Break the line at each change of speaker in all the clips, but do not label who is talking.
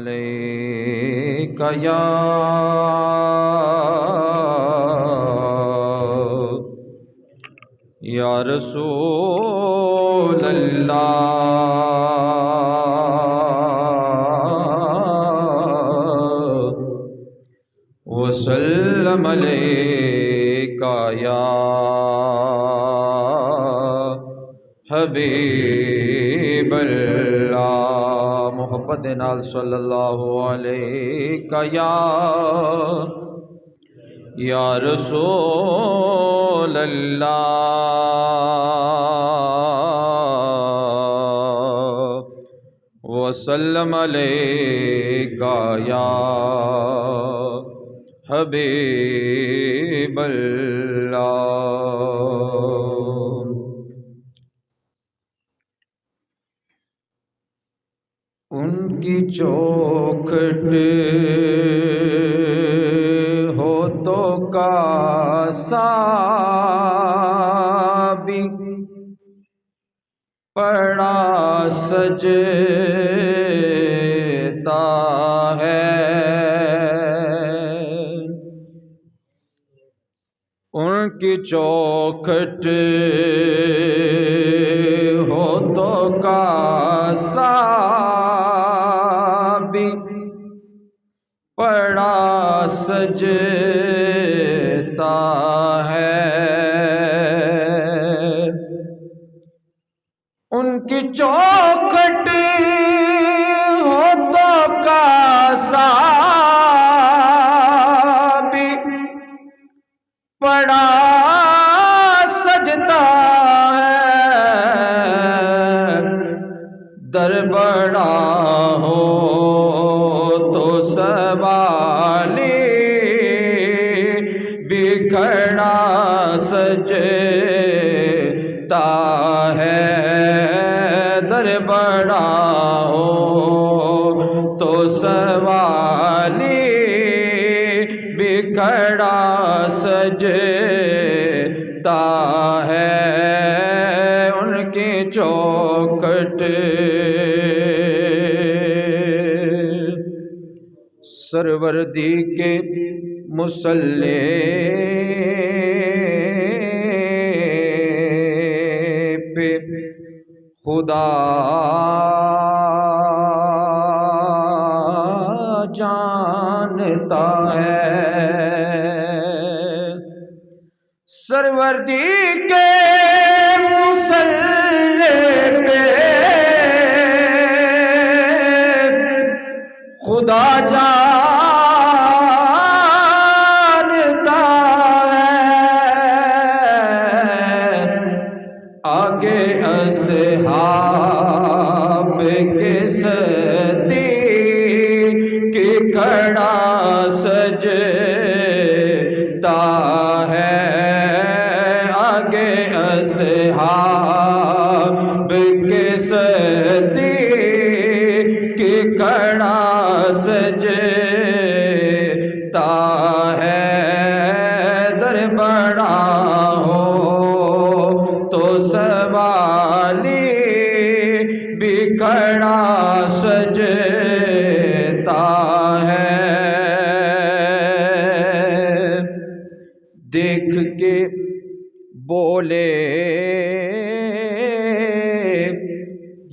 علیک یا رسول اللہ وسلم علیک یا حبیب اللہ محبت نال صلی اللہ علیہ یا رسول اللہ وسلم علیک یا حبیب اللہ ان کی چوکھٹ ہو تو کاسا بھی پڑا سجتا ہے ان کی چوکھٹ ہو تو کاسا پڑا سجتا ہے ان کی چوکھٹ ہو تو کاسا بھی پڑا سجتا ہے در بڑا ہو تو سوالی بکھڑا سجتا ہے در بڑا ہو تو سوالی بکھڑا سجتا ہے ان کی چوکھٹ سروردی کے مصلی پہ خدا جانتا ہے سروردی کے مصلی پہ خدا جانتا ہے آگے اصحاب کے صدیق کھڑا سجتا ہے آگے اصحاب کے صدیق کھڑا سجتا ہے در بڑا ہو تو سوالی بکھڑا سجتا ہے دیکھ کے بولے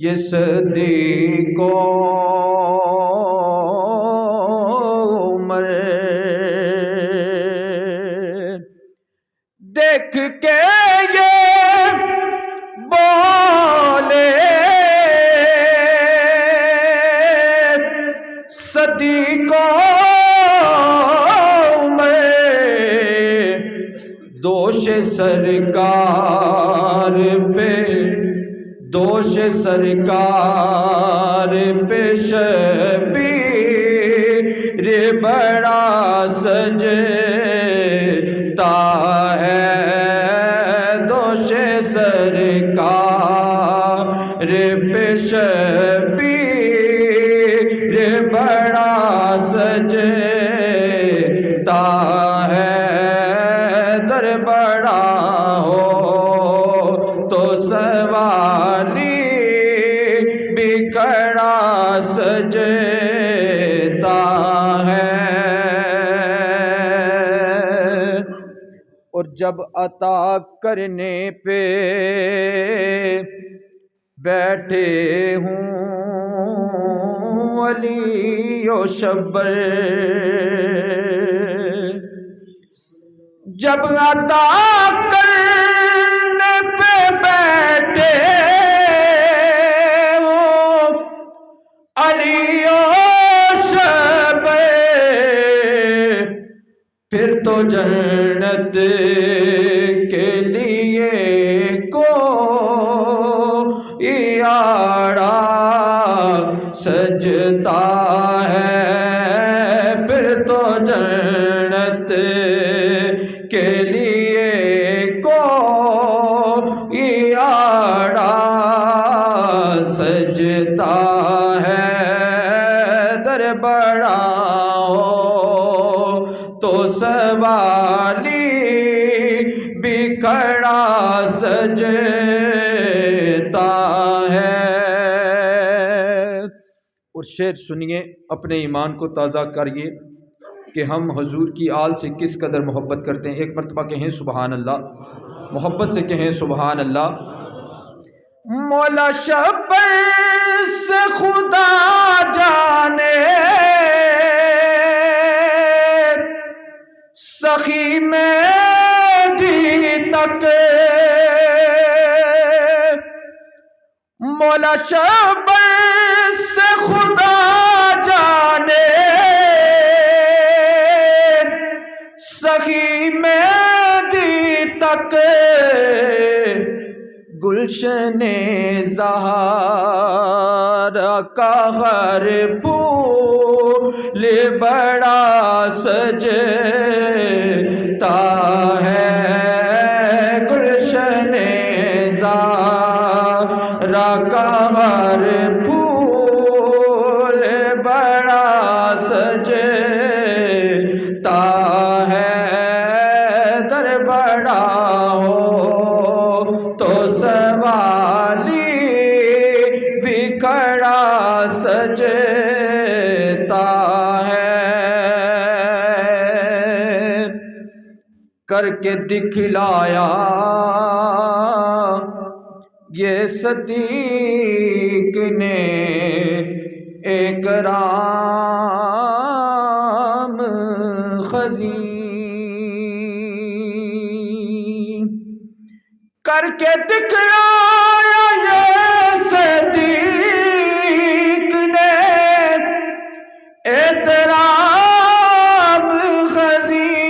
یہ صدیق عمر دیکھ کے یہ بولے صدیق عمر دوش سرکار پہ دوش سرکار پہ شبیر بڑا سجتا ہے دوش سرکار پہ شبیر بڑا سجتا ہے در بڑا ہو تو سوالی بکھڑا سجتا جب عطا کرنے پہ بیٹھے ہوں ولی و شبر، جب عطا کرنے پہ بیٹھے ہوں علی و شبر، پھر تو جنت کے لیے کوئی آڑا سجتا ہے، پھر تو جنت کے لیے کوئی آڑا سجتا ہے، در بڑا ہو تو سوالی بھی کھڑا سجتا ہے۔ اور شعر سنیے، اپنے ایمان کو تازہ کریے کہ ہم حضور کی آل سے کس قدر محبت کرتے ہیں۔ ایک مرتبہ کہیں سبحان اللہ، محبت سے کہیں سبحان اللہ۔ مولا شبر سے خدا جانے سخی مہدی تک، مولا شبر سے خدا جانے سخی مہدی تک، گلشن زہرا کا ہر پھول بڑا سجتا ہے، گلشن زہرا کا ہر پھول بڑا سجتا ہے، در بڑا ہو تو سوالی بھی کھڑا سجتا ہے، کر کے دکھلایا یہ صدیق نے ایک رام خزیں، کر کے دکھلایا یہ صدیق نے احترام خزیں،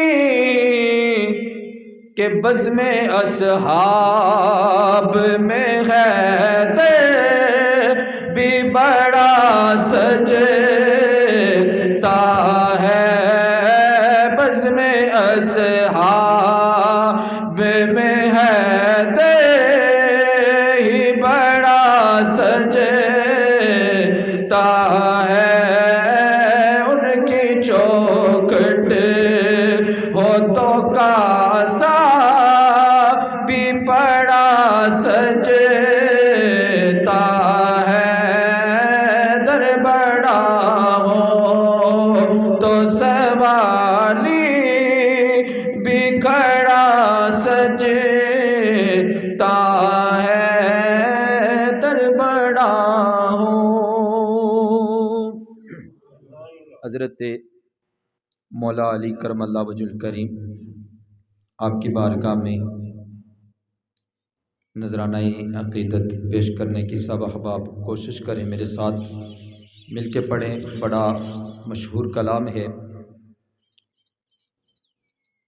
کہ بزم اصحاب میں حیدر بھی بڑا سجتا ہے، بزم اصحاب میں حیدر ہی بڑا سجتا ہے، ان کی چوکھٹ ہو تو کاسا بھی بڑا سجتا ہے، در بڑا ہو تو سوالی بھی کھڑا سجتا ہے، در بڑا ہو۔ حضرت مولا علی کرم اللہ وجہ الکریم آپ کی بارگاہ میں نذرانہ عقیدت پیش کرنے کی سب احباب کوشش کریں، میرے ساتھ مل کے پڑھیں۔ بڑا مشہور کلام ہے،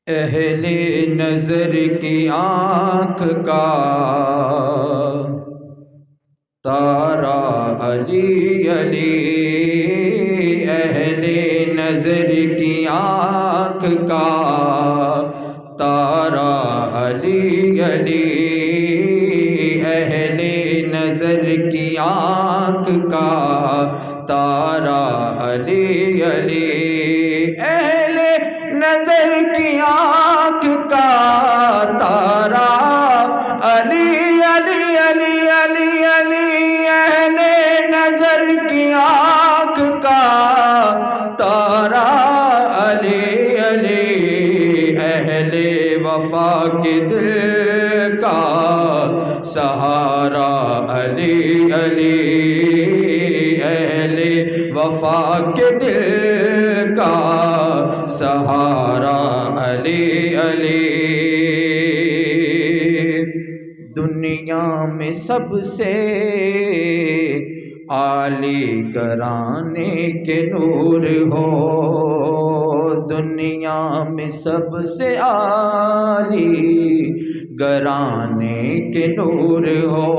اہل نظر کی آنکھ کا تارا علی علی، اہل نظر کی آنکھ کا تارا علی علی، اہل نظر کی آنکھ کا تارا علی علی، اہل نظر کی آنکھ کا تارا علی علی علی علی علی، اہل نظر کی آنکھ کا تارا علی علی، اہل وفا کے دل کا سہارا علی علی، اہل وفا کے دل کا سہارا علی علی۔ دنیا میں سب سے عالی گھرانے کے نور ہو، دنیا میں سب سے عالی گھرانے کے نور ہو،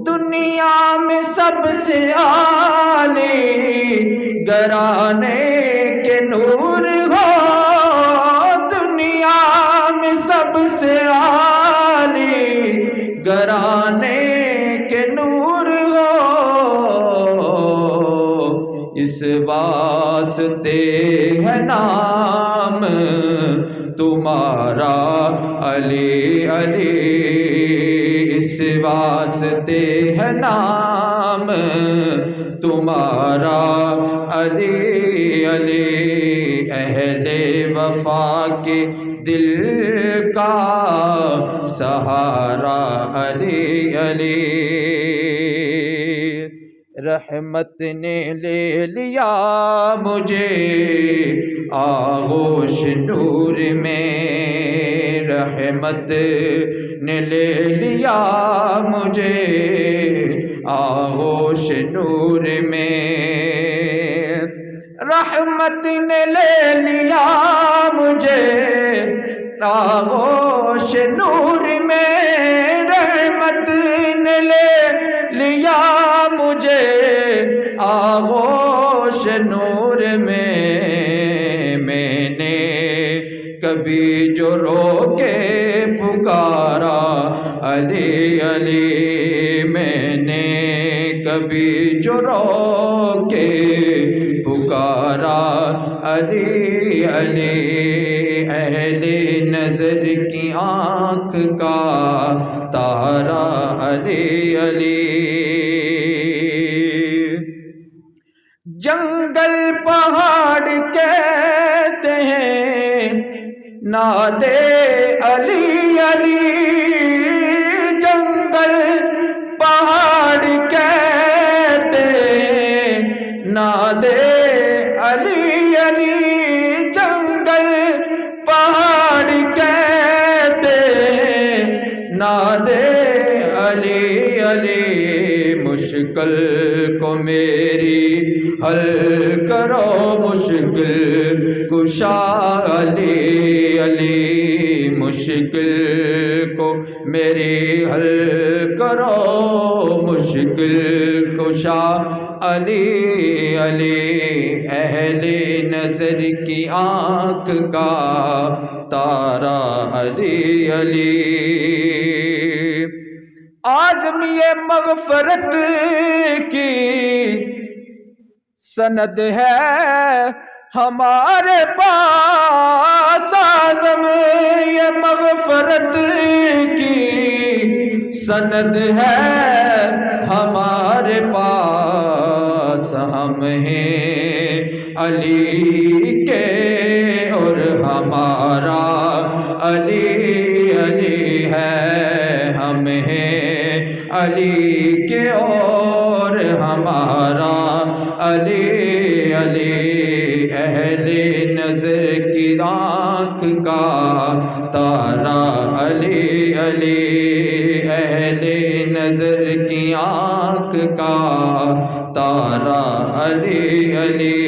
دنیا میں سب سے عالی گھرانے کے نور ہو، دنیا میں سب سے عالی گھرانے کے نور ہو، اس واسطے ہے نام تمہارا علی علی، اس واسطے ہے نام تمہارا علی علی، اہل وفا کے دل کا سہارا علی علی۔ رحمت نے لے لیا مجھے آغوش نور میں، رحمت نے لے لیا مجھے آغوش نور میں، رحمت نے لے لیا مجھے آغوش نور میں، رحمت نے لے لیا مجھے آغوش نور میں، میں نے کبھی جو رو کے پکارا علی علی، میں نے کبھی جو رو کے پکارا علی علی، اہل نظر کی آنکھ کا تارا علی علی۔ جنگل پہاڑ کہتے ہیں نادے علی علی، جنگل پہاڑ کہتے ہیں نادے علی علی، جنگل پہاڑ کہتے ہیں نادے علی علی، مشکل کو میری حل کرو مشکل کشا علی علی، مشکل کو میری حل کرو مشکل کشا علی علی، اہل نظر کی آنکھ کا تارا علی علی، عازمی مغفرت کی سند ہے ہمارے پاس، عازمی مغفرت کی سند ہے ہمارے پاس، ہم ہیں علی کے اور ہمارا علی علی ہے، ہم ہیں علی کے اور ہمارا علی علی، اہل نظر کی آنکھ کا تارا علی علی، اہل نظر کی آنکھ کا تارا علی علی،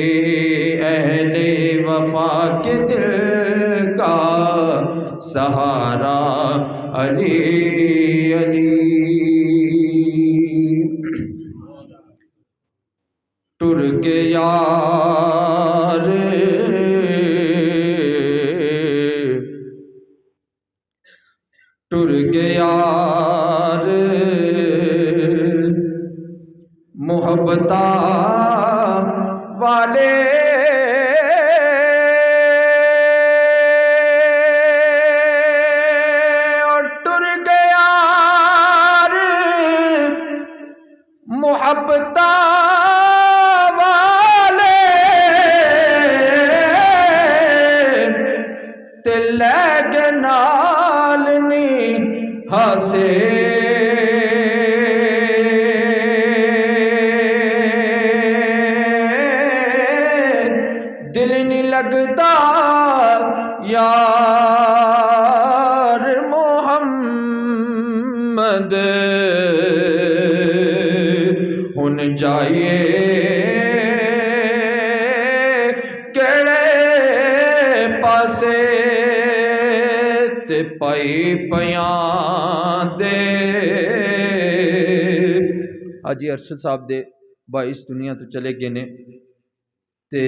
اہل وفا کے دل کا سہارا علی علی۔ ٹر کے یار ٹر کے یار محبتہ والے، اور ٹر کے یار محبتہ تے لے کے نال پاسے دل نہیں لگتا یار محمد ہن جائیے کیڑے پاسے تے پائی پیاں دے حاجی ارشد صاحب دے با اس دنیا تو چلے گئے نے تے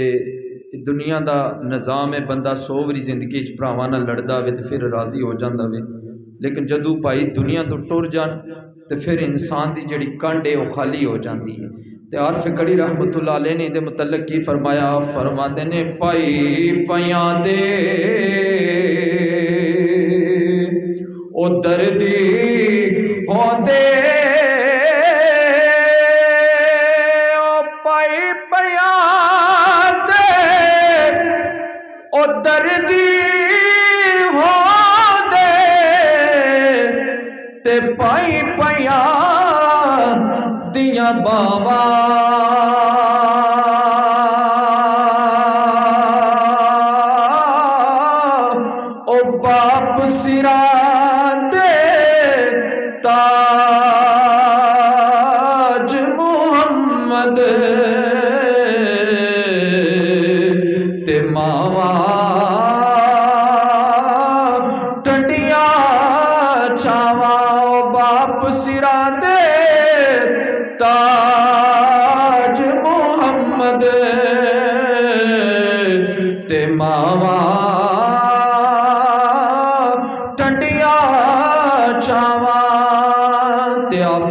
دنیا دا نظام ہے بندہ 100 واری زندگی وچ بھراواں نال لڑدا ہوے تے پھر راضی ہو جاندا وے لیکن جدوں بھائی دنیا تو ٹر جان تے پھر انسان دی جڑی کنڈ ہے وہ خالی ہو جاندی ہے تے عارف کڑی رحمت اللہ علیہ نے دے متعلق کی فرمایا فرماندے نے پائی پیاں دے او دردی ہوندے دردی ہو دے تے پائی پیاں دیاں باواں او باپ سراں دے تاج محمد تے ماواں سراں دے تاج محمد تے ماواں ٹنڈیاں چھاواں تے آپ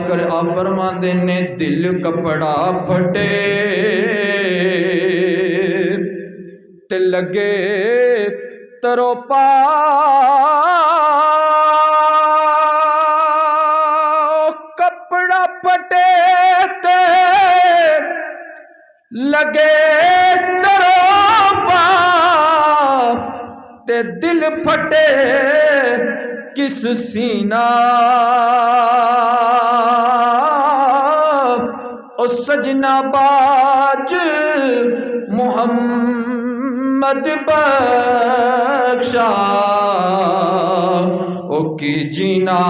فرماندے نے دل کپڑا پھٹے تے لگے ترو پا لگے تروپا تے دل پھٹے کس سینہ او سجنا باج محمد بخشا او کی جینا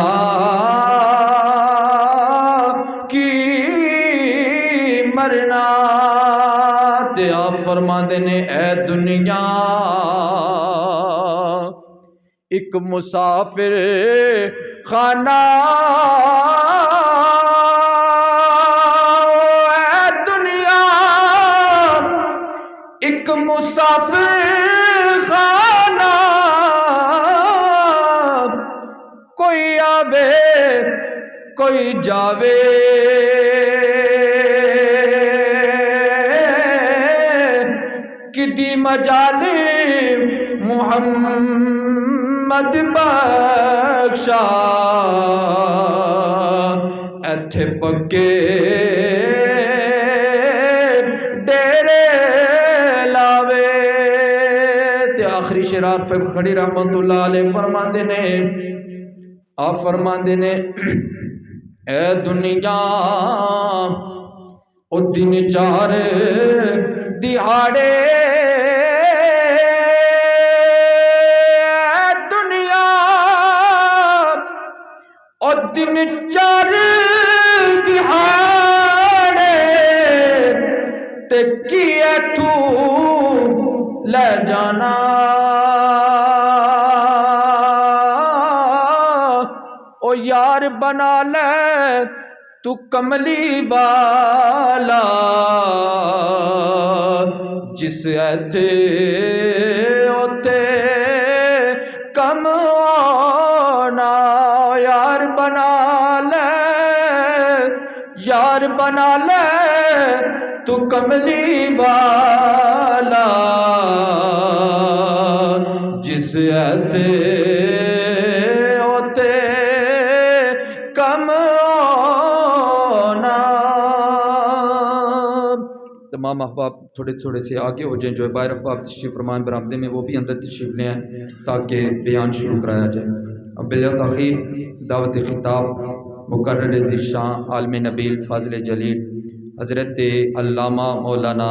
کی مرنا تے آپ فرماندے نے اے دنیا ایک مسافر خانہ اے دنیا ایک مسافر خانہ کوئی آوے کوئی جاوے کدی مجالی محمد بخشا ایتھے پکے ڈیرے لاوے تے آخری شعر عارف کھڑی رحمت اللہ علیہ فرماندے نے آپ فرماندے نے اے دنیا او دن چار دہاڑے دنیا او دن چار دہاڑے تے کیے تو لے جانا او یار بنا لے تو کملی والا جس ایتھے ہوتے کم آنا یار بنا لے یار بنا لے تو کملی والا جس ایتھے ہوتے کم آنا تمام احباب تھوڑے تھوڑے سے آگے ہو جائیں جو باہر احباب تشریف فرمان برآمدے میں وہ بھی اندر تشریف لے آئیں تاکہ بیان شروع کرایا جائے اب بلا تاخیر دعوت خطاب مقرر ذیشان عالم نبیل فاضل جلیل حضرت علامہ مولانا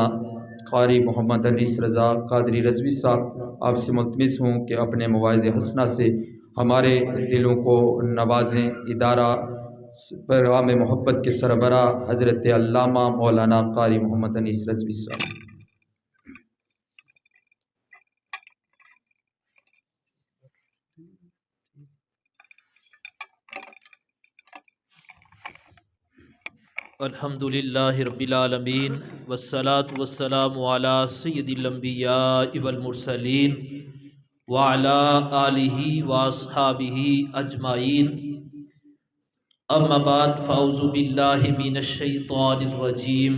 قاری محمد انیس رضا قادری رضوی صاحب آپ سے ملتمس ہوں کہ اپنے مواعظ حسنہ سے ہمارے دلوں کو نوازیں۔ ادارہ پیغام محبت کے سربراہ حضرت علامہ مولانا قاری محمد انیس رضوی صاحب۔
الحمد للہ رب العالمین والصلاة والسلام علی سید الانبیاء والمرسلین وعلی آلہ واصحابہ اجمعین، اما بعد فاعوذ باللہ من الشیطان الرجیم،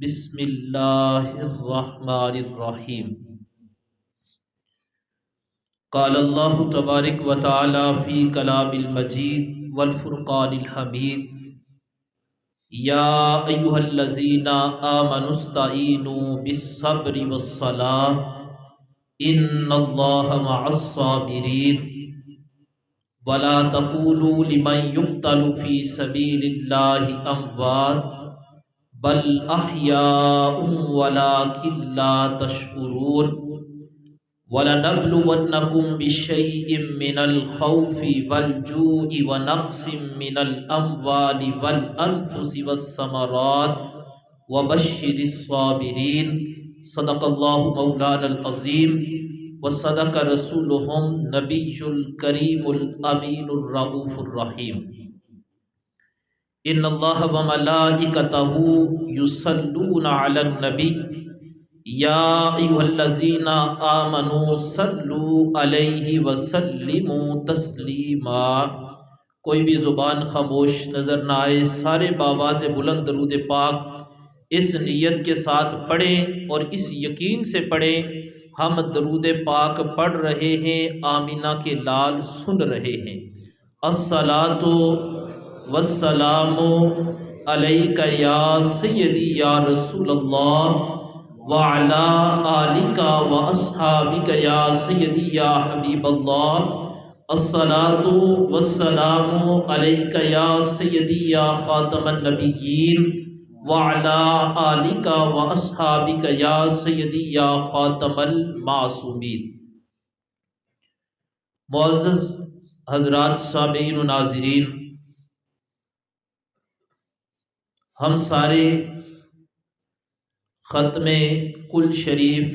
بسم اللہ الرحمن الرحیم۔ قال اللہ تبارک و تعالی فی کلام المجید والفرقان الحمید، یا ایھا الذین آمنوا استعینوا بالصبر والصلاۃ ان اللہ مع الصابرین ولا تقولوا لمن یقتل فی سبیل اللہ اموات بل احیاء ولکن لا تشعرون وَلَنَبْلُوَنَّكُمْ بِشَيْءٍ مِّنَ الْخَوْفِ وَالْجُوعِ وَنَقْصٍ مِّنَ الْأَمْوَالِ وَالْأَنفُسِ وَالثَّمَرَاتِ وَبَشِّرِ الصَّابِرِينَ۔ صدق اللہ مولانا العظیم وصدق رسولہ النبی الکریم الامین الرؤوف الرحیم۔ ان اللہ وملائکتہ یصلون علی النبی یا ایھا الذین آمنوا صلوا علیہ وسلموا تسلیما۔ کوئی بھی زبان خاموش نظر نہ آئے، سارے بآواز بلند درود پاک اس نیت کے ساتھ پڑھیں اور اس یقین سے پڑھیں ہم درود پاک پڑھ رہے ہیں، آمینہ کے لال سن رہے ہیں۔ الصلاۃ والسلام علیک یا سیدی یا رسول اللہ وعلی آلک واصحابک یا سیدی یا حبیب اللہ۔ الصلاۃ والسلام علیک یا سیدی یا خاتم النبیین وعلی آلک واصحابک یا سیدی یا خاتم المعصومین۔ معزز حضرات، سامعین و ناظرین، ہم سارے ختم کل شریف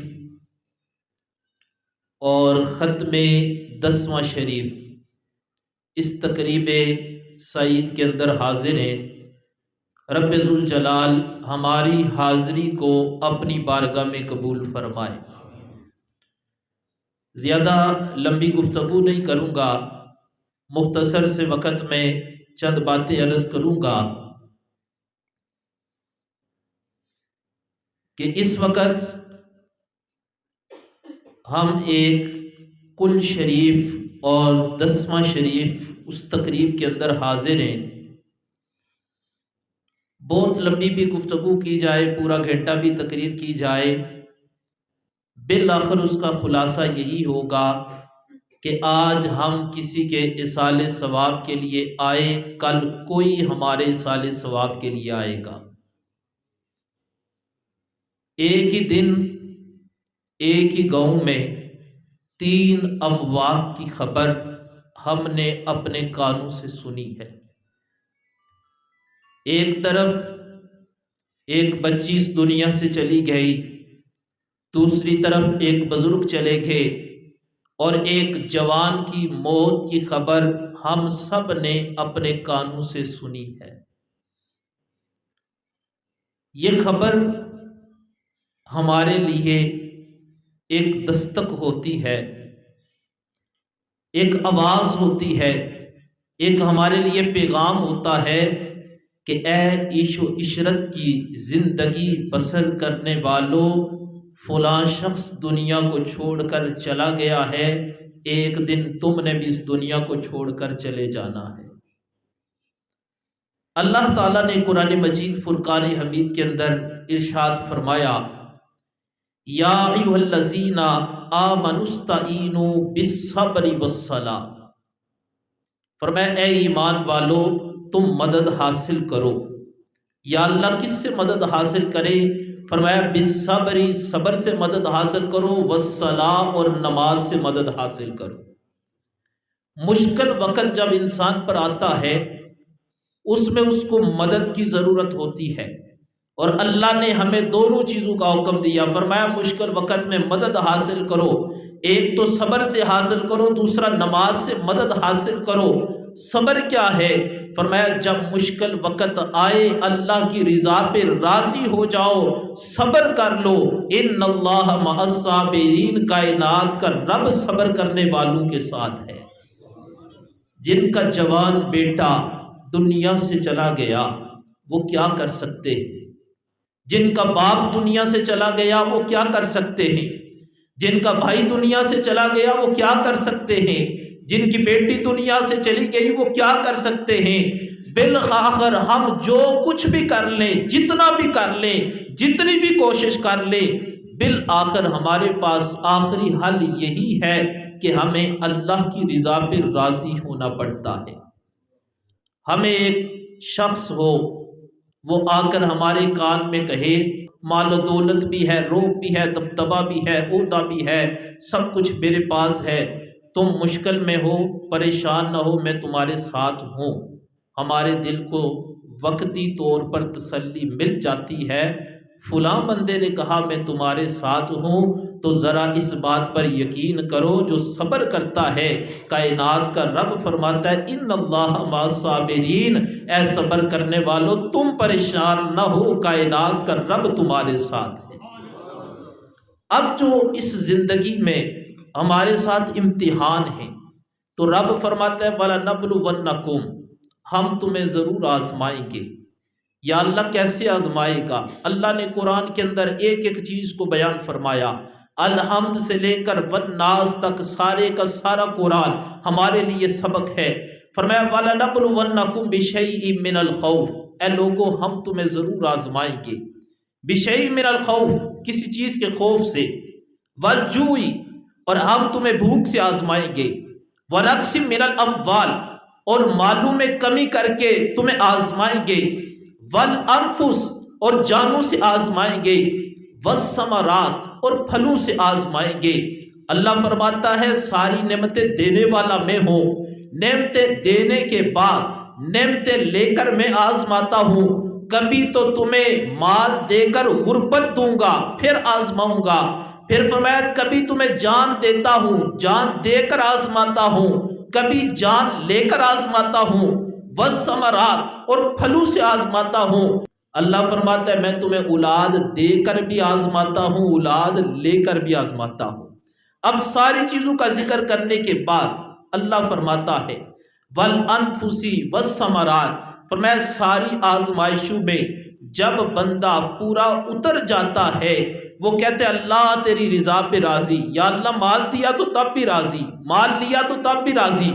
اور ختم 10واں شریف اس تقریب سعید کے اندر حاضر ہیں۔ رب ذوالجلال ہماری حاضری کو اپنی بارگاہ میں قبول فرمائے۔ زیادہ لمبی گفتگو نہیں کروں گا، مختصر سے وقت میں چند باتیں عرض کروں گا کہ اس وقت ہم ایک کل شریف اور 10واں شریف اس تقریب کے اندر حاضر ہیں۔ بہت لمبی بھی گفتگو کی جائے، پورا گھنٹہ بھی تقریر کی جائے، بالآخر اس کا خلاصہ یہی ہوگا کہ آج ہم کسی کے ایصال ثواب کے لیے آئے، کل کوئی ہمارے ایصال ثواب کے لیے آئے گا۔ ایک ہی دن ایک ہی گاؤں میں 3 اموات کی خبر ہم نے اپنے کانوں سے سنی ہے۔ ایک طرف ایک بچی اس دنیا سے چلی گئی، دوسری طرف ایک بزرگ چلے گئے، اور ایک جوان کی موت کی خبر ہم سب نے اپنے کانوں سے سنی ہے۔ یہ خبر ہمارے لیے ایک دستک ہوتی ہے، ایک آواز ہوتی ہے، ایک ہمارے لیے پیغام ہوتا ہے کہ اے عیش و عشرت کی زندگی بسر کرنے والوں، فلاں شخص دنیا کو چھوڑ کر چلا گیا ہے، ایک دن تم نے بھی اس دنیا کو چھوڑ کر چلے جانا ہے۔ اللہ تعالیٰ نے قرآن مجید فرقان حمید کے اندر ارشاد فرمایا، یا ایھا الذین آمنوا استعینوا بالصبر والصلاۃ، فرمایا اے ایمان والو تم مدد حاصل کرو۔ یا اللہ کس سے مدد حاصل کرے؟ فرمایا بالصبری، صبر سے مدد حاصل کرو، والصلاۃ اور نماز سے مدد حاصل کرو۔ مشکل وقت جب انسان پر آتا ہے اس میں اس کو مدد کی ضرورت ہوتی ہے، اور اللہ نے ہمیں دونوں چیزوں کا حکم دیا۔ فرمایا مشکل وقت میں مدد حاصل کرو، ایک تو صبر سے حاصل کرو، دوسرا نماز سے مدد حاصل کرو۔ صبر کیا ہے؟ فرمایا جب مشکل وقت آئے اللہ کی رضا پہ راضی ہو جاؤ، صبر کر لو۔ ان اللہ مع الصابرین، کائنات کا رب صبر کرنے والوں کے ساتھ ہے۔ جن کا جوان بیٹا دنیا سے چلا گیا وہ کیا کر سکتے ہیں؟ جن کا باپ دنیا سے چلا گیا وہ کیا کر سکتے ہیں؟ جن کا بھائی دنیا سے چلا گیا وہ کیا کر سکتے ہیں؟ جن کی بیٹی دنیا سے چلی گئی وہ کیا کر سکتے ہیں؟ بالآخر ہم جو کچھ بھی کر لیں، جتنا بھی کر لیں، جتنی بھی کوشش کر لیں، بالآخر ہمارے پاس آخری حل یہی ہے کہ ہمیں اللہ کی رضا پہ راضی ہونا پڑتا ہے۔ ہمیں ایک شخص ہو وہ آ کر ہمارے کان میں کہے مال و دولت بھی ہے، روب بھی ہے، دبدبہ بھی ہے، عہدہ بھی ہے، سب کچھ میرے پاس ہے، تم مشکل میں ہو پریشان نہ ہو، میں تمہارے ساتھ ہوں۔ ہمارے دل کو وقتی طور پر تسلی مل جاتی ہے، فلاں بندے نے کہا میں تمہارے ساتھ ہوں، تو ذرا اس بات پر یقین کرو جو صبر کرتا ہے کائنات کا رب فرماتا ہے ان اللہ مع الصابرین، اے صبر کرنے والو تم پریشان نہ ہو، کائنات کا رب تمہارے ساتھ ہے۔ اب جو اس زندگی میں ہمارے ساتھ امتحان ہیں تو رب فرماتا ہے وَلَنَبْلُوَنَّكُمْ، ہم تمہیں ضرور آزمائیں گے۔ یا اللہ کیسے آزمائے گا؟ اللہ نے قرآن کے اندر ایک ایک چیز کو بیان فرمایا، الحمد سے لے کر والناس تک سارے کا سارا قرآن ہمارے لیے سبق ہے۔ فرمایا وَلَنَبْلُوَنَّكُمْ بِشَيْءٍ مِّنَ الْخَوْفِ، اے لوگو ہم تمہیں ضرور آزمائیں گے، بِشَيْءٍ مِّنَ الْخَوْفِ، کسی چیز کے خوف سے، وَالْجُوعِ، اور ہم تمہیں بھوک سے آزمائیں گے، وَنَقْصٍ مِّنَ الْأَمْوَالِ، اور مالوں میں کمی کر کے تمہیں آزمائیں گے، وَالْأَنفُسِ، اور جانوں سے آزمائیں گے، وَالثَّمَرَاتِ، اور پھلوں سے آزمائیں گے۔ اللہ فرماتا ہے ساری نعمتیں دینے والا میں ہوں، نعمتیں دینے کے بعد نعمتیں لے کر میں آزماتا ہوں۔ کبھی تو تمہیں مال دے کر غربت دوں گا پھر آزماؤں گا، پھر فرمایا کبھی تمہیں جان دیتا ہوں، جان دے کر آزماتا ہوں، کبھی جان لے کر آزماتا ہوں، والثمرات، اور پھلوں سے آزماتا ہوں۔ اللہ فرماتا ہے میں تمہیں اولاد دے کر بھی آزماتا ہوں، اولاد لے کر بھی آزماتا ہوں۔ اب ساری چیزوں کا ذکر کرنے کے بعد اللہ فرماتا ہے والانفسی والثمرات، فرمایا ساری آزمائشوں میں جب بندہ پورا اتر جاتا ہے وہ کہتے اللہ تیری رضا پہ راضی، یا اللہ مال دیا تو تب بھی راضی، مال لیا تو تب بھی راضی،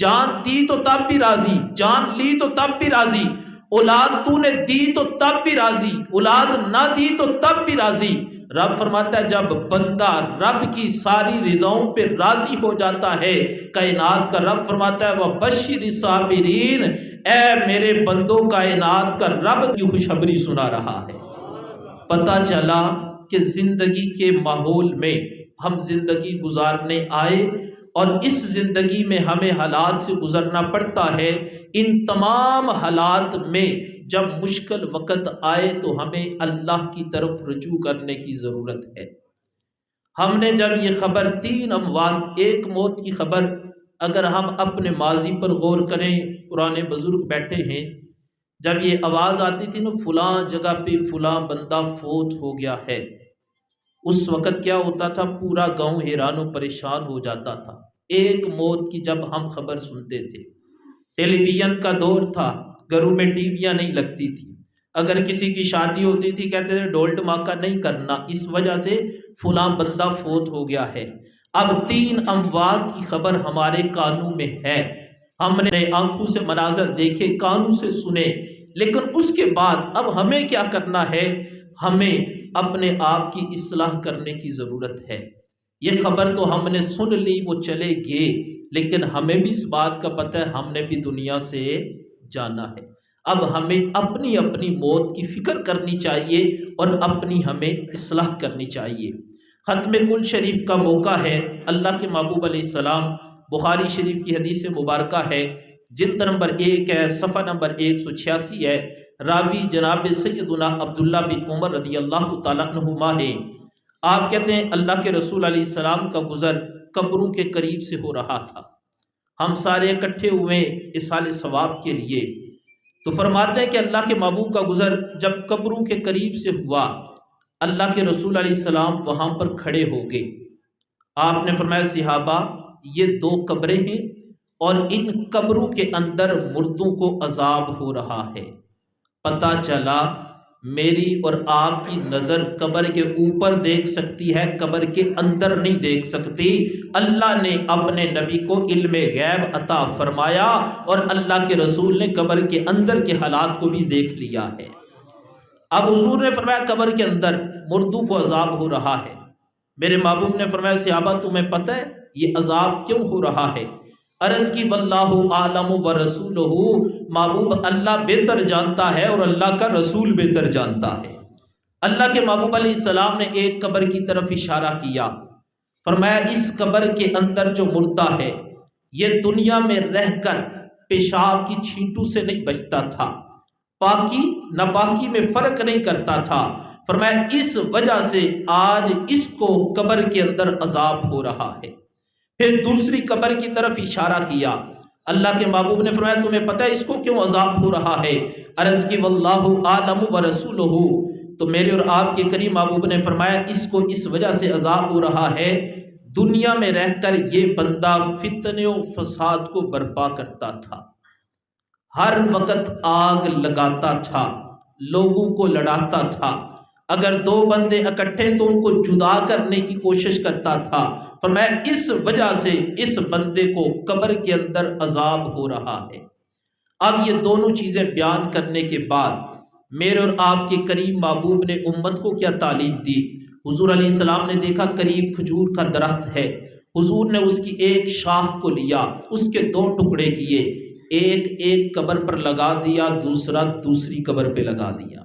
جان دی تو تب بھی راضی، جان لی تو تب بھی راضی، اولاد تو نے دی تو تب بھی راضی، اولاد نہ دی تو تب بھی راضی۔ رب فرماتا ہے جب بندہ رب کی ساری رضاؤں پہ راضی ہو جاتا ہے، کائنات کا رب فرماتا ہے وَبَشِّرِ الصَّابِرِينَ، اے میرے بندوں کائنات کا رب کی خوشخبری سنا رہا ہے۔ پتہ چلا کہ زندگی کے ماحول میں ہم زندگی گزارنے آئے اور اس زندگی میں ہمیں حالات سے گزرنا پڑتا ہے۔ ان تمام حالات میں جب مشکل وقت آئے تو ہمیں اللہ کی طرف رجوع کرنے کی ضرورت ہے۔ ہم نے جب یہ خبر 3 اموات، ایک موت کی خبر، اگر ہم اپنے ماضی پر غور کریں، پرانے بزرگ بیٹھے ہیں، جب یہ آواز آتی تھی نا فلاں جگہ پہ فلاں بندہ فوت ہو گیا ہے، اس وقت کیا ہوتا تھا؟ پورا گاؤں حیران و پریشان ہو جاتا تھا۔ ایک موت کی جب ہم خبر سنتے تھے، ٹیلی ویژن کا دور تھا، گھروں میں ٹی ویاں نہیں لگتی تھی، اگر کسی کی شادی ہوتی تھی کہتے تھے ڈھول ڈھماکہ نہیں کرنا، اس وجہ سے فلاں بندہ فوت ہو گیا ہے۔ اب 3 اموات کی خبر ہمارے کانوں میں ہے، ہم نے آنکھوں سے مناظر دیکھے، کانوں سے سنے، لیکن اس کے بعد اب ہمیں کیا کرنا ہے؟ ہمیں اپنے آپ کی اصلاح کرنے کی ضرورت ہے۔ یہ خبر تو ہم نے سن لی، وہ چلے گئے، لیکن ہمیں بھی اس بات کا پتہ ہے ہم نے بھی دنیا سے جانا ہے۔ اب ہمیں اپنی اپنی موت کی فکر کرنی چاہیے اور اپنی ہمیں اصلاح کرنی چاہیے۔ ختم کل شریف کا موقع ہے، اللہ کے محبوب علیہ السلام، بخاری شریف کی حدیث مبارکہ ہے، جلد نمبر 1 ہے، صفحہ نمبر 186 ہے، راوی جناب سیدنا عبداللہ بن عمر رضی اللہ تعالیٰ عنہما ہے۔ آپ کہتے ہیں اللہ کے رسول علیہ السلام کا گزر قبروں کے قریب سے ہو رہا تھا، ہم سارے اکٹھے ہوئے اصحال ثواب کے لیے، تو فرماتے ہیں کہ اللہ کے محبوب کا گزر جب قبروں کے قریب سے ہوا، اللہ کے رسول علیہ السلام وہاں پر کھڑے ہو گئے۔ آپ نے فرمایا صحابہ یہ 2 قبریں ہیں اور ان قبروں کے اندر مردوں کو عذاب ہو رہا ہے۔ پتہ چلا میری اور آپ کی نظر قبر کے اوپر دیکھ سکتی ہے، قبر کے اندر نہیں دیکھ سکتی۔ اللہ نے اپنے نبی کو علم غیب عطا فرمایا اور اللہ کے رسول نے قبر کے اندر کے حالات کو بھی دیکھ لیا ہے۔ اب حضور نے فرمایا قبر کے اندر مردوں کو عذاب ہو رہا ہے۔ میرے محبوب نے فرمایا صحابہ تمہیں پتہ ہے یہ عذاب کیوں ہو رہا ہے؟ عرض کی واللہ عالم ورسولہ، محبوب اللہ بہتر جانتا ہے اور اللہ کا رسول بہتر جانتا ہے۔ اللہ کے محبوب علیہ السلام نے ایک قبر کی طرف اشارہ کیا، فرمایا اس قبر کے اندر جو مردہ ہے یہ دنیا میں رہ کر پیشاب کی چھینٹوں سے نہیں بچتا تھا، پاکی ناپاکی میں فرق نہیں کرتا تھا، فرمایا اس وجہ سے آج اس کو قبر کے اندر عذاب ہو رہا ہے۔ پھر دوسری قبر کی طرف اشارہ کیا، اللہ کے محبوب نے فرمایا تمہیں پتہ ہے اس کو کیوں عذاب ہو رہا ہے؟ عرض کی واللہ عالم ورسولہ، تو میرے اور آپ کے کریم محبوب نے فرمایا اس کو اس وجہ سے عذاب ہو رہا ہے، دنیا میں رہ کر یہ بندہ فتنے و فساد کو برپا کرتا تھا، ہر وقت آگ لگاتا تھا، لوگوں کو لڑاتا تھا، اگر 2 بندے اکٹھے تو ان کو جدا کرنے کی کوشش کرتا تھا، فرمایا اس وجہ سے اس بندے کو قبر کے اندر عذاب ہو رہا ہے۔ اب یہ دونوں چیزیں بیان کرنے کے بعد میرے اور آپ کے کریم محبوب نے امت کو کیا تعلیم دی؟ حضور علیہ السلام نے دیکھا قریب کھجور کا درخت ہے، حضور نے اس کی ایک شاخ کو لیا، اس کے 2 ٹکڑے کیے، ایک قبر پر لگا دیا، دوسرا دوسری قبر پہ لگا دیا۔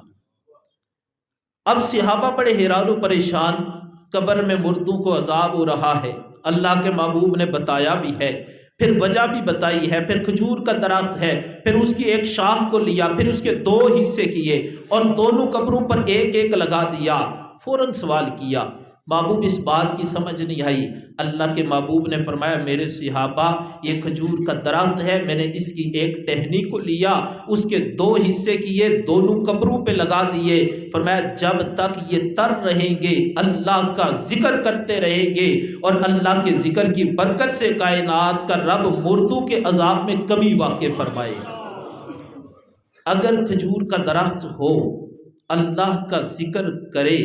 اب صحابہ بڑے حیران و پریشان، قبر میں مردوں کو عذاب ہو رہا ہے، اللہ کے محبوب نے بتایا بھی ہے، پھر وجہ بھی بتائی ہے، پھر کھجور کا درخت ہے، پھر اس کی ایک شاخ کو لیا، پھر اس کے 2 حصے کیے اور دونوں قبروں پر ایک لگا دیا۔ فوراً سوال کیا، محبوب اس بات کی سمجھ نہیں آئی۔ اللہ کے محبوب نے فرمایا میرے صحابہ یہ کھجور کا درخت ہے، میں نے اس کی ایک ٹہنی کو لیا، اس کے 2 حصے کیے، دونوں قبروں پہ لگا دیے، فرمایا جب تک یہ تر رہیں گے اللہ کا ذکر کرتے رہیں گے اور اللہ کے ذکر کی برکت سے کائنات کا رب مردوں کے عذاب میں کمی واقع فرمائے گا۔ اگر کھجور کا درخت ہو، اللہ کا ذکر کرے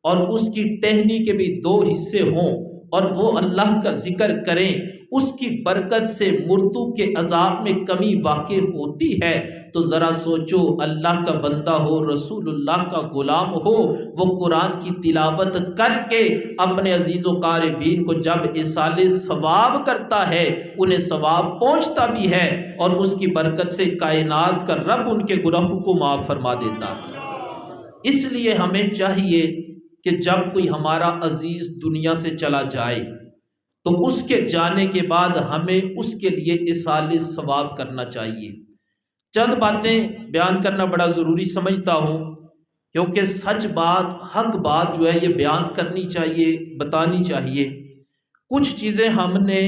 اور اس کی ٹہنی کے بھی 2 حصے ہوں اور وہ اللہ کا ذکر کریں، اس کی برکت سے مردوں کے عذاب میں کمی واقع ہوتی ہے، تو ذرا سوچو اللہ کا بندہ ہو، رسول اللہ کا غلام ہو، وہ قرآن کی تلاوت کر کے اپنے عزیز و قاربین کو جب ایصال ثواب کرتا ہے انہیں ثواب پہنچتا بھی ہے اور اس کی برکت سے کائنات کا رب ان کے گناہوں کو معاف فرما دیتا ہے۔ اس لیے ہمیں چاہیے کہ جب کوئی ہمارا عزیز دنیا سے چلا جائے تو اس کے جانے کے بعد ہمیں اس کے لیے ایصال ثواب کرنا چاہیے۔ چند باتیں بیان کرنا بڑا ضروری سمجھتا ہوں، کیونکہ سچ بات، حق بات جو ہے یہ بیان کرنی چاہیے، بتانی چاہیے۔ کچھ چیزیں ہم نے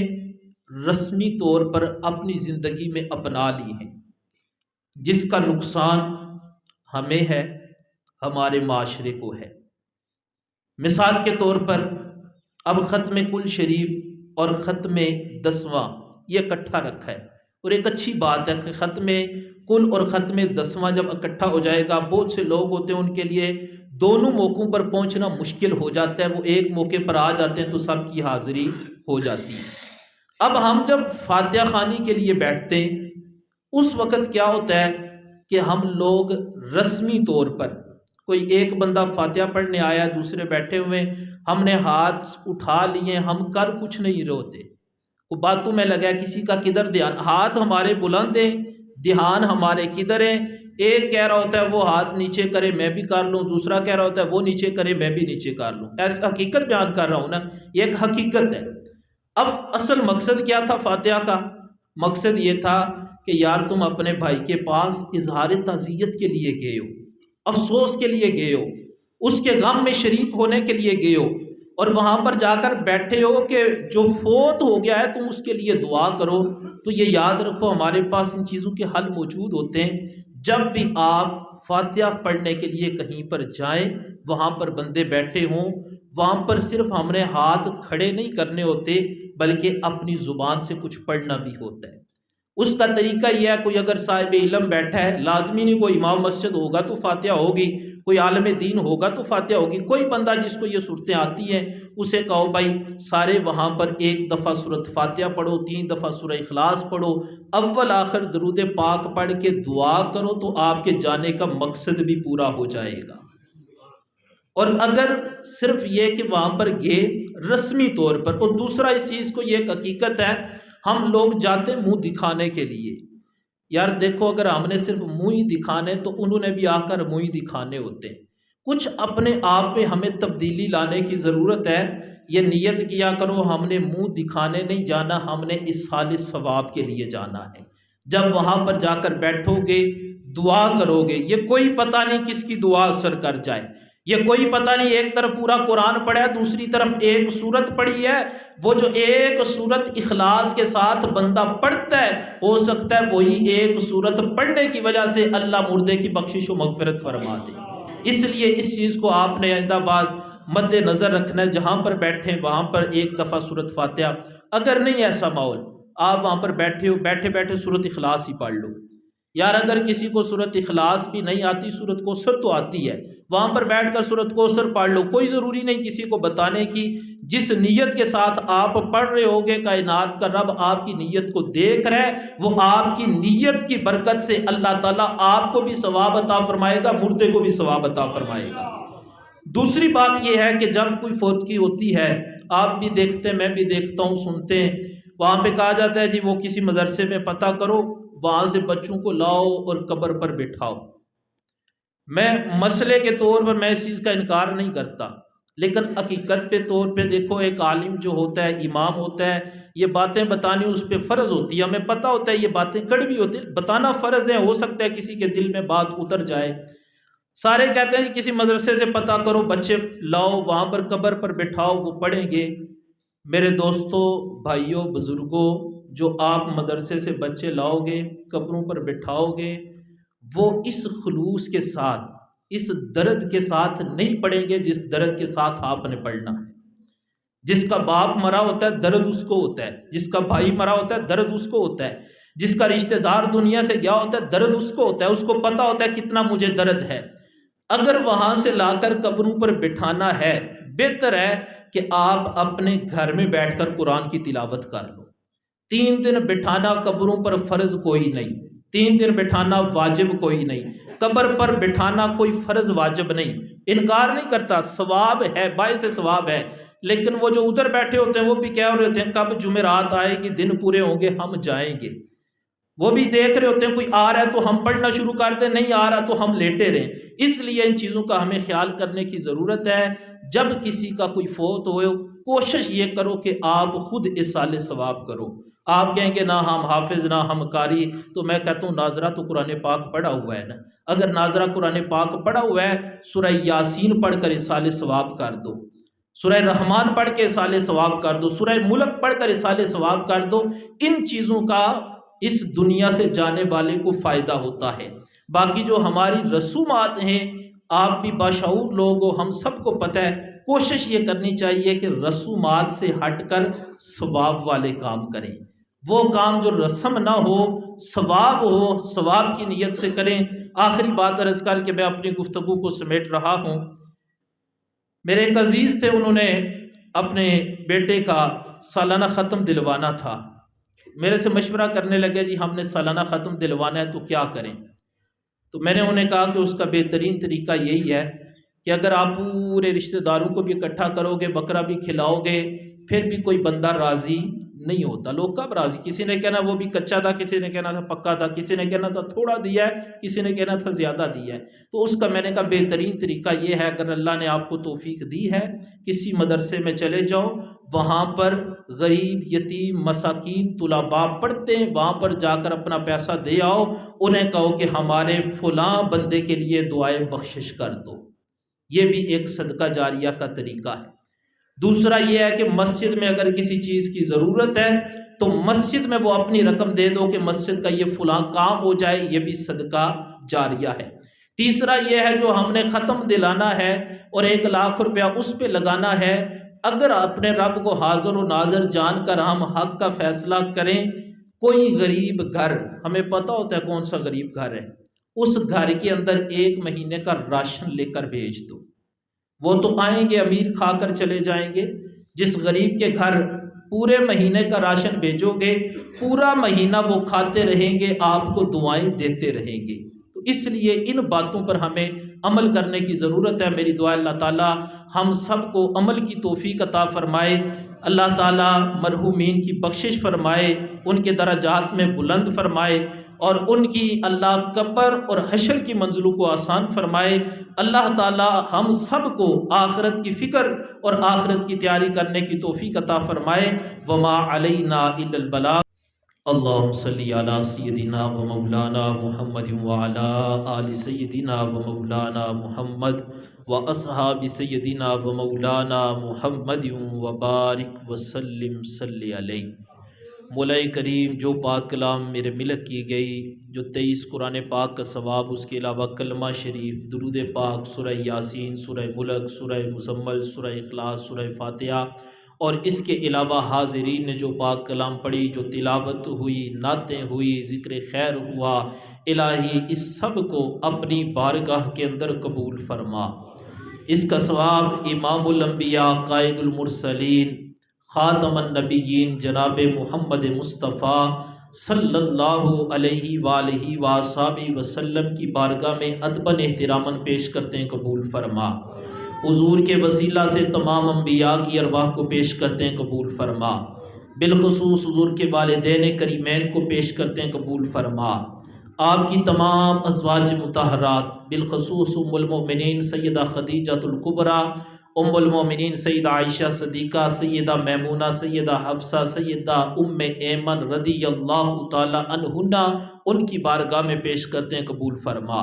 رسمی طور پر اپنی زندگی میں اپنا لی ہیں جس کا نقصان ہمیں ہے، ہمارے معاشرے کو ہے۔ مثال کے طور پر اب ختم کل شریف اور ختم 10واں یہ اکٹھا رکھا ہے، اور ایک اچھی بات ہے کہ ختم کل اور ختم 10واں جب اکٹھا ہو جائے گا، بہت سے لوگ ہوتے ہیں ان کے لیے دونوں موقعوں پر پہنچنا مشکل ہو جاتا ہے، وہ ایک موقع پر آ جاتے ہیں تو سب کی حاضری ہو جاتی ہے۔ اب ہم جب فاتحہ خوانی کے لیے بیٹھتے ہیں اس وقت کیا ہوتا ہے کہ ہم لوگ رسمی طور پر، کوئی ایک بندہ فاتحہ پڑھنے آیا، دوسرے بیٹھے ہوئے، ہم نے ہاتھ اٹھا لیے، ہم کر کچھ نہیں رہے ہوتے، وہ باتوں میں لگا ہے، کسی کا کدھر دھیان، ہاتھ ہمارے بلند ہیں، دھیان ہمارے کدھر ہیں. ایک کہہ رہا ہوتا ہے وہ ہاتھ نیچے کرے میں بھی کر لوں، دوسرا کہہ رہا ہوتا ہے وہ نیچے کرے میں بھی نیچے کر لوں. ایسا حقیقت بیان کر رہا ہوں نا، یہ ایک حقیقت ہے. اب اصل مقصد کیا تھا فاتحہ کا؟ مقصد یہ تھا کہ یار تم اپنے بھائی کے پاس اظہار تعزیت کے لیے گئے ہو، افسوس کے لیے گئے ہو، اس کے غم میں شریک ہونے کے لیے گئے ہو، اور وہاں پر جا کر بیٹھے ہو کہ جو فوت ہو گیا ہے تم اس کے لیے دعا کرو. تو یہ یاد رکھو ہمارے پاس ان چیزوں کے حل موجود ہوتے ہیں. جب بھی آپ فاتحہ پڑھنے کے لیے کہیں پر جائیں، وہاں پر بندے بیٹھے ہوں، وہاں پر صرف ہم نے ہاتھ کھڑے نہیں کرنے ہوتے بلکہ اپنی زبان سے کچھ پڑھنا بھی ہوتا ہے. اس کا طریقہ یہ ہے، کوئی اگر صاحب علم بیٹھا ہے، لازمی نہیں کوئی امام مسجد ہوگا تو فاتحہ ہوگی، کوئی عالم دین ہوگا تو فاتحہ ہوگی. کوئی بندہ جس کو یہ صورتیں آتی ہیں اسے کہو بھائی سارے وہاں پر ایک دفعہ سورۃ فاتحہ پڑھو، 3 دفعہ سورہ اخلاص پڑھو، اول آخر درود پاک پڑھ کے دعا کرو تو آپ کے جانے کا مقصد بھی پورا ہو جائے گا. اور اگر صرف یہ کہ وہاں پر گئے رسمی طور پر، اور دوسرا اس چیز کو یہ ایک حقیقت ہے، ہم لوگ جاتے منہ دکھانے کے لیے. یار دیکھو اگر ہم نے صرف منہ ہی دکھانے تو انہوں نے بھی آ کر منہ ہی دکھانے ہوتے ہیں. کچھ اپنے آپ میں ہمیں تبدیلی لانے کی ضرورت ہے. یہ نیت کیا کرو ہم نے منہ دکھانے نہیں جانا، ہم نے اصحال ثواب کے لیے جانا ہے. جب وہاں پر جا کر بیٹھو گے دعا کرو گے، یہ کوئی پتہ نہیں کس کی دعا اثر کر جائے، یہ کوئی پتہ نہیں ایک طرف پورا قرآن پڑھا ہے دوسری طرف ایک سورت پڑھی ہے، وہ جو ایک سورت اخلاص کے ساتھ بندہ پڑھتا ہے ہو سکتا ہے وہی ایک سورت پڑھنے کی وجہ سے اللہ مردے کی بخشش و مغفرت فرما دے. اس لیے اس چیز کو آپ نے آئندہ بعد مد نظر رکھنا ہے. جہاں پر بیٹھیں وہاں پر ایک دفعہ سورت فاتحہ، اگر نہیں ایسا ماحول آپ وہاں پر بیٹھے ہو بیٹھے بیٹھے سورت اخلاص ہی پڑھ لو. یار اگر کسی کو سورت اخلاص بھی نہیں آتی، سورت کوثر تو آتی ہے، وہاں پر بیٹھ کر سورت کوثر پڑھ لو. کوئی ضروری نہیں کسی کو بتانے کی. جس نیت کے ساتھ آپ پڑھ رہے ہوگے کائنات کا رب آپ کی نیت کو دیکھ رہے، وہ آپ کی نیت کی برکت سے اللہ تعالیٰ آپ کو بھی ثواب عطا فرمائے گا، مردے کو بھی ثواب عطا فرمائے گا. دوسری بات یہ ہے کہ جب کوئی فوتگی ہوتی ہے، آپ بھی دیکھتے ہیں میں بھی دیکھتا ہوں سنتے ہیں، وہاں پہ کہا جاتا ہے جی وہ کسی مدرسے میں پتہ کرو، وہاں سے بچوں کو لاؤ اور قبر پر بٹھاؤ. میں مسئلے کے طور پر میں اس چیز کا انکار نہیں کرتا، لیکن حقیقت پہ طور پہ دیکھو ایک عالم جو ہوتا ہے، امام ہوتا ہے، یہ باتیں بتانی اس پہ فرض ہوتی ہے. ہمیں پتہ ہوتا ہے یہ باتیں کڑوی ہوتی ہیں، بتانا فرض ہے. ہو سکتا ہے کسی کے دل میں بات اتر جائے. سارے کہتے ہیں کہ کسی مدرسے سے پتہ کرو، بچے لاؤ، وہاں پر قبر پر بٹھاؤ، وہ پڑھیں گے. میرے دوستوں، بھائیوں، بزرگوں، جو آپ مدرسے سے بچے لاؤ گے قبروں پر بٹھاؤ گے، وہ اس خلوص کے ساتھ، اس درد کے ساتھ نہیں پڑھیں گے جس درد کے ساتھ آپ نے پڑھنا ہے. جس کا باپ مرا ہوتا ہے درد اس کو ہوتا ہے، جس کا بھائی مرا ہوتا ہے درد اس کو ہوتا ہے، جس کا رشتہ دار دنیا سے گیا ہوتا ہے درد اس کو ہوتا ہے، اس کو پتہ ہوتا ہے کتنا مجھے درد ہے. اگر وہاں سے لا کر قبروں پر بٹھانا ہے، بہتر ہے کہ آپ اپنے گھر میں بیٹھ کر قرآن کی تلاوت کر لو. 3 دن بٹھانا قبروں پر فرض کوئی نہیں، 3 دن بٹھانا واجب کوئی نہیں، قبر پر بٹھانا کوئی فرض واجب نہیں. انکار نہیں کرتا، ثواب ہے، باعث ثواب ہے. لیکن وہ جو ادھر بیٹھے ہوتے ہیں وہ بھی کہہ رہے ہوتے ہیں کب جمعرات آئے گی، دن پورے ہوں گے ہم جائیں گے. وہ بھی دیکھ رہے ہوتے ہیں کوئی آ رہا ہے تو ہم پڑھنا شروع کر دیں، نہیں آ رہا تو ہم لیٹے رہیں. اس لیے ان چیزوں کا ہمیں خیال کرنے کی ضرورت ہے. جب کسی کا کوئی فوت ہوئے کوشش یہ کرو کہ آپ خود اصال ثواب کرو. آپ کہیں گے نہ ہم حافظ نہ ہم قاری، تو میں کہتا ہوں ناظرہ تو قرآن پاک پڑھا ہوا ہے نا. اگر ناظرہ قرآن پاک پڑھا ہوا ہے، سورہ یاسین پڑھ کر اصال ثواب کر دو، سورہ رحمان پڑھ کے اصال ثواب کر دو، سورہ ملک پڑھ کر اصال ثواب کر دو. ان چیزوں کا اس دنیا سے جانے والے کو فائدہ ہوتا ہے. باقی جو ہماری رسومات ہیں، آپ بھی باشعور لوگ ہو، ہم سب کو پتہ ہے، کوشش یہ کرنی چاہیے کہ رسومات سے ہٹ کر ثواب والے کام کریں. وہ کام جو رسم نہ ہو، ثواب ہو، ثواب کی نیت سے کریں. آخری بات عرض کر کے میں اپنی گفتگو کو سمیٹ رہا ہوں. میرے ایک عزیز تھے، انہوں نے اپنے بیٹے کا سالانہ ختم دلوانا تھا. میرے سے مشورہ کرنے لگے جی ہم نے سالانہ ختم دلوانا ہے تو کیا کریں. تو میں نے انہیں کہا کہ اس کا بہترین طریقہ یہی ہے کہ اگر آپ پورے رشتہ داروں کو بھی اکٹھا کرو گے، بکرا بھی کھلاؤ گے، پھر بھی کوئی بندہ راضی نہیں ہوتا۔ لوگ کب راضی، کسی نے کہنا وہ بھی کچا تھا، کسی نے کہنا تھا پکا تھا، کسی نے کہنا تھا تھوڑا دیا ہے، کسی نے کہنا تھا زیادہ دیا ہے۔ تو اس کا میں نے کہا بہترین طریقہ یہ ہے، اگر اللہ نے آپ کو توفیق دی ہے، کسی مدرسے میں چلے جاؤ، وہاں پر غریب یتیم مساکین طلباء پڑھتے ہیں، وہاں پر جا کر اپنا پیسہ دے آؤ، انہیں کہو کہ ہمارے فلاں بندے کے لیے دعائیں بخشش کر دو۔ یہ بھی ایک صدقہ جاریہ کا طریقہ ہے۔ دوسرا یہ ہے کہ مسجد میں اگر کسی چیز کی ضرورت ہے تو مسجد میں وہ اپنی رقم دے دو کہ مسجد کا یہ فلاں کام ہو جائے، یہ بھی صدقہ جاریہ ہے۔ تیسرا یہ ہے جو ہم نے ختم دلانا ہے اور 1 لاکھ روپیہ اس پہ لگانا ہے، اگر اپنے رب کو حاضر و ناظر جان کر ہم حق کا فیصلہ کریں، کوئی غریب گھر، ہمیں پتہ ہوتا ہے کون سا غریب گھر ہے، اس گھر کے اندر 1 مہینے کا راشن لے کر بھیج دو۔ وہ تو آئیں گے امیر کھا کر چلے جائیں گے، جس غریب کے گھر پورے مہینے کا راشن بھیجو گے، پورا مہینہ وہ کھاتے رہیں گے، آپ کو دعائیں دیتے رہیں گے۔ تو اس لیے ان باتوں پر ہمیں عمل کرنے کی ضرورت ہے۔ میری دعا اللہ تعالیٰ ہم سب کو عمل کی توفیق عطا فرمائے، اللہ تعالیٰ مرحومین کی بخشش فرمائے، ان کے درجات میں بلند فرمائے، اور ان کی اللہ قبر اور حشر کی منزلوں کو آسان فرمائے۔ اللہ تعالیٰ ہم سب کو آخرت کی فکر اور آخرت کی تیاری کرنے کی توفیق عطا فرمائے۔ وما علینا الا البلاغ۔ اللہم صلی علی سیدنا و مولانا محمد وعلی آل سیدنا و مولانا محمد و اصحاب سیدنا و مولانا محمد وبارک وسلم صلی علیہ۔ مولا کریم جو پاک کلام میرے ملک کی گئی، جو 23 قرآن پاک کا ثواب، اس کے علاوہ کلمہ شریف، درود پاک، سورہ یاسین، سورہ ملک، سورہ مزمل، سورہ اخلاص، سورہ فاتحہ، اور اس کے علاوہ حاضرین نے جو پاک کلام پڑھی، جو تلاوت ہوئی، نعتیں ہوئی، ذکر خیر ہوا، الہی اس سب کو اپنی بارگاہ کے اندر قبول فرما۔ اس کا ثواب امام الانبیاء، قائد المرسلین، خاتم النبیین جناب محمد مصطفیٰ صلی اللہ علیہ وآلہ وآصحابہ وسلم کی بارگاہ میں ادباً احتراماً پیش کرتے ہیں، قبول فرما۔ حضور کے وسیلہ سے تمام انبیاء کی ارواح کو پیش کرتے ہیں، قبول فرما۔ بالخصوص حضور کے والدین کریمین کو پیش کرتے ہیں، قبول فرما۔ آپ کی تمام ازواج مطہرات، بالخصوص ام المؤمنین سیدہ خدیجہ الکبریٰ، ام المومنین سیدہ عائشہ صدیقہ، سیدہ میمونہ، سیدہ حفصہ، سیدہ ام ایمن رضی اللہ تعالی عنہا، ان کی بارگاہ میں پیش کرتے ہیں، قبول فرما۔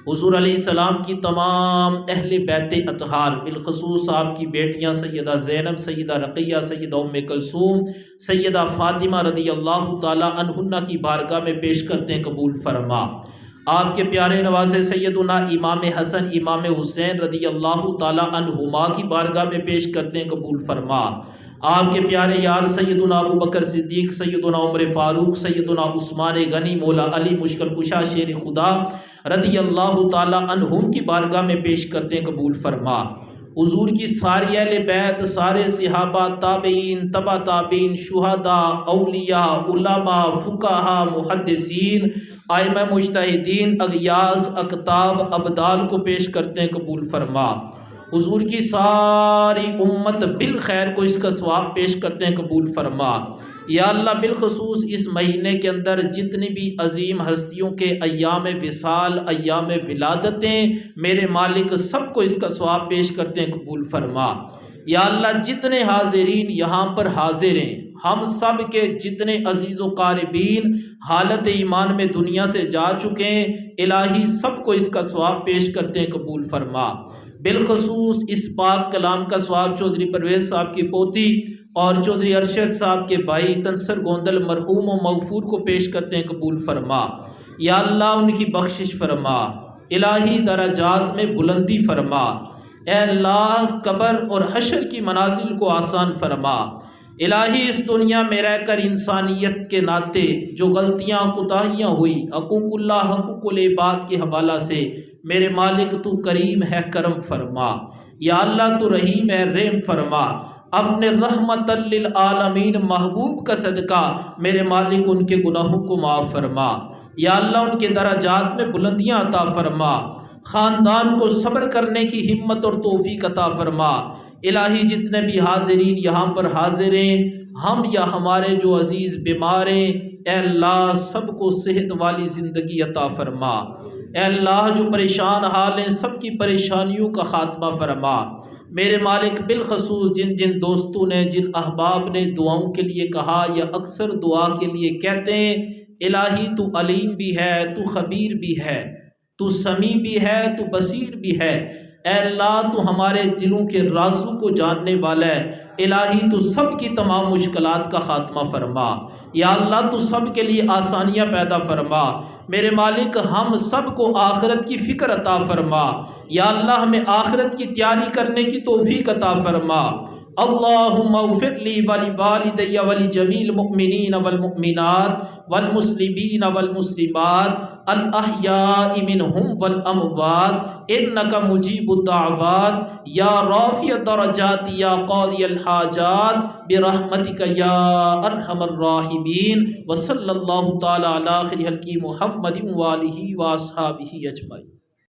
حضور علیہ السلام کی تمام اہل بیت اطہار، بالخصوص آپ کی بیٹیاں سیدہ زینب، سیدہ رقیہ، سیدہ ام کلثوم، سیدہ فاطمہ رضی اللہ تعالی عنہا کی بارگاہ میں پیش کرتے ہیں، قبول فرما۔ آپ کے پیارے نوازے سیدنا امام حسن، امام حسین رضی اللہ تعالی عنہما کی بارگاہ میں پیش کرتے ہیں، قبول فرما۔ آپ کے پیارے یار سیدنا ابو بکر صدیق، سیدنا عمر فاروق، سیدنا عثمان غنی، مولا علی مشکل کشا شیر خدا رضی اللہ تعالی عنہم کی بارگاہ میں پیش کرتے ہیں، قبول فرما۔ حضور کی ساری اہل بیت، سارے صحابہ، تابعین، تبع تابعین، شہداء، اولیاء، علماء، فقہاء، محدثین، ائمہ مجتہدین، اغیاث، اقطاب، ابدال کو پیش کرتے ہیں، قبول فرما۔ حضور کی ساری امت بالخیر کو اس کا ثواب پیش کرتے ہیں، قبول فرما۔ یا اللہ بالخصوص اس مہینے کے اندر جتنی بھی عظیم ہستیوں کے ایام وصال، ایام ولادتیں، میرے مالک سب کو اس کا ثواب پیش کرتے ہیں، قبول فرما۔ یا اللہ جتنے حاضرین یہاں پر حاضر ہیں، ہم سب کے جتنے عزیز و قاربین حالت ایمان میں دنیا سے جا چکے ہیں، الہی سب کو اس کا ثواب پیش کرتے ہیں، قبول فرما۔ بالخصوص اس پاک کلام کا ثواب چودھری پرویز صاحب کی پوتی اور چودھری ارشد صاحب کے بھائی تنصر گوندل مرحوم و مغفور کو پیش کرتے ہیں، قبول فرما۔ یا اللہ ان کی بخشش فرما، الہی درجات میں بلندی فرما، اے اللہ قبر اور حشر کی منازل کو آسان فرما۔ الہی اس دنیا میں رہ کر انسانیت کے ناطے جو غلطیاں کوتاہیاں ہوئی، حقوق اللہ، حقوق العباد کے حوالہ سے، میرے مالک تو کریم ہے، کرم فرما۔ یا اللہ تو رحیم ہے، رحم فرما۔ اپنے رحمت للعالمین محبوب کا صدقہ میرے مالک ان کے گناہوں کو معاف فرما۔ یا اللہ ان کے درجات میں بلندیاں عطا فرما، خاندان کو صبر کرنے کی ہمت اور توفیق عطا فرما۔ الہی جتنے بھی حاضرین یہاں پر حاضر ہیں، ہم یا ہمارے جو عزیز بیمار ہیں اے اللہ سب کو صحت والی زندگی عطا فرما۔ اے اللہ جو پریشان حال ہیں سب کی پریشانیوں کا خاتمہ فرما۔ میرے مالک بالخصوص جن جن دوستوں نے جن احباب نے دعاؤں کے لیے کہا یا اکثر دعا کے لیے کہتے ہیں، الہی تو علیم بھی ہے، تو خبیر بھی ہے، تو سمیع بھی ہے، تو بصیر بھی ہے۔ اے اللہ تو ہمارے دلوں کے رازوں کو جاننے والا ہے، الہی تو سب کی تمام مشکلات کا خاتمہ فرما۔ یا اللہ تو سب کے لیے آسانیاں پیدا فرما۔ میرے مالک ہم سب کو آخرت کی فکر عطا فرما۔ یا اللہ ہمیں آخرت کی تیاری کرنے کی توفیق عطا فرما۔ اللہم اغفر لی ولوالدی ولجمیع المؤمنین والمؤمنات والمسلمین والمسلمات الاحیاء منہم والاموات انک مجیب الدعوات یا رافع الدرجات یا قاضی الحاجات برحمتک یا ارحم الراحمین وصلی اللہ تعالی علی خیر خلقہ محمد وآلہ واصحابہ اجمعین۔